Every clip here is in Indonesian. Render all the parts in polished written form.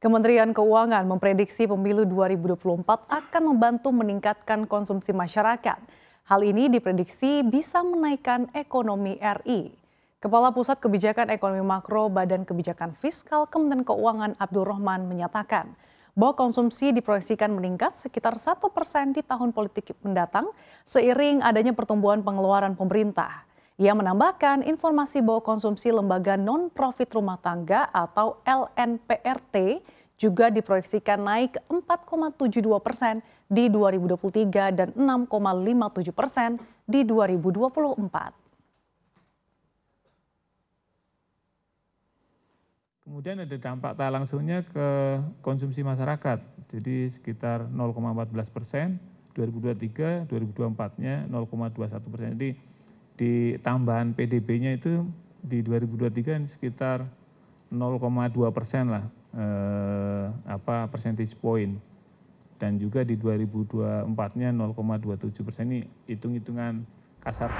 Kementerian Keuangan memprediksi pemilu 2024 akan membantu meningkatkan konsumsi masyarakat. Hal ini diprediksi bisa menaikkan ekonomi RI. Kepala Pusat Kebijakan Ekonomi Makro Badan Kebijakan Fiskal Kementerian Keuangan Abdul Rahman menyatakan bahwa konsumsi diproyeksikan meningkat sekitar 1% di tahun politik mendatang seiring adanya pertumbuhan pengeluaran pemerintah. Ia menambahkan informasi bahwa konsumsi lembaga non-profit rumah tangga atau LNPRT juga diproyeksikan naik 4,72% di 2023 dan 6,57% di 2024. Kemudian ada dampak tak langsungnya ke konsumsi masyarakat, jadi sekitar 0,14%, 2023, 2024-nya 0,21%. Jadi di tambahan PDB-nya itu di 2023 sekitar 0,2% lah, percentage point, dan juga di 2024-nya 0,27%. Ini hitung-hitungan kasar.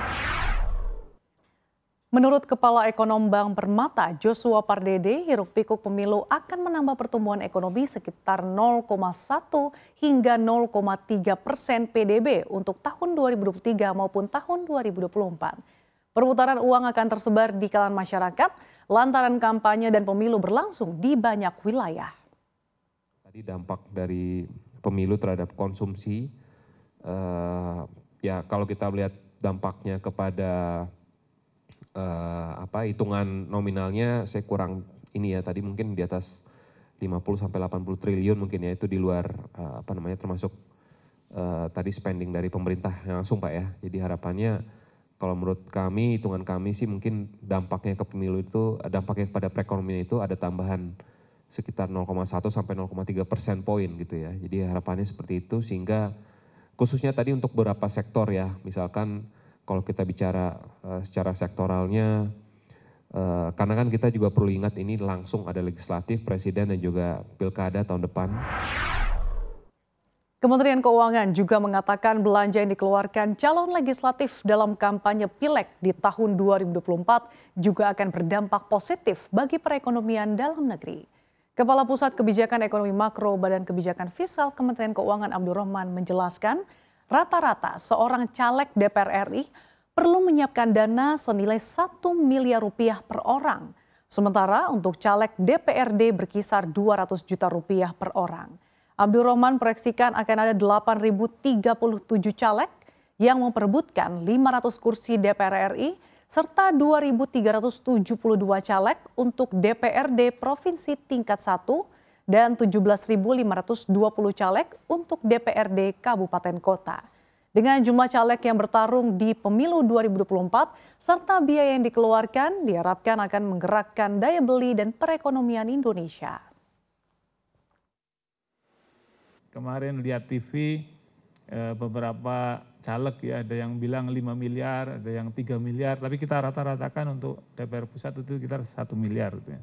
Menurut Kepala Ekonom Bank Permata, Joshua Pardede, hiruk-pikuk pemilu akan menambah pertumbuhan ekonomi sekitar 0,1 hingga 0,3% PDB untuk tahun 2023 maupun tahun 2024. Perputaran uang akan tersebar di kalangan masyarakat lantaran kampanye dan pemilu berlangsung di banyak wilayah. Tadi dampak dari pemilu terhadap konsumsi, ya kalau kita melihat dampaknya kepada hitungan nominalnya saya kurang ini ya, tadi mungkin di atas 50 sampai 80 triliun mungkin ya, itu di luar termasuk tadi spending dari pemerintah langsung Pak ya. Jadi harapannya kalau menurut kami, hitungan kami sih mungkin dampaknya ke pemilu itu, dampaknya kepada perekonomian itu ada tambahan sekitar 0,1 sampai 0,3% poin gitu ya. Jadi harapannya seperti itu, sehingga khususnya tadi untuk beberapa sektor ya, misalkan kalau kita bicara secara sektoralnya, karena kan kita juga perlu ingat ini langsung ada legislatif, presiden dan juga pilkada tahun depan. Kementerian Keuangan juga mengatakan belanja yang dikeluarkan calon legislatif dalam kampanye Pileg di tahun 2024 juga akan berdampak positif bagi perekonomian dalam negeri. Kepala Pusat Kebijakan Ekonomi Makro Badan Kebijakan Fiskal Kementerian Keuangan Abdul Rahman menjelaskan, rata-rata seorang caleg DPR RI perlu menyiapkan dana senilai 1 miliar rupiah per orang. Sementara untuk caleg DPRD berkisar 200 juta rupiah per orang. Abdul Rahman proyeksikan akan ada 8.037 caleg yang memperebutkan 500 kursi DPR RI serta 2.372 caleg untuk DPRD Provinsi tingkat 1 dan 17.520 caleg untuk DPRD Kabupaten Kota. Dengan jumlah caleg yang bertarung di pemilu 2024 serta biaya yang dikeluarkan diharapkan akan menggerakkan daya beli dan perekonomian Indonesia. Kemarin lihat TV beberapa caleg ya, ada yang bilang 5 miliar, ada yang 3 miliar, tapi kita rata-ratakan untuk DPR pusat itu sekitar 1 miliar gitu ya.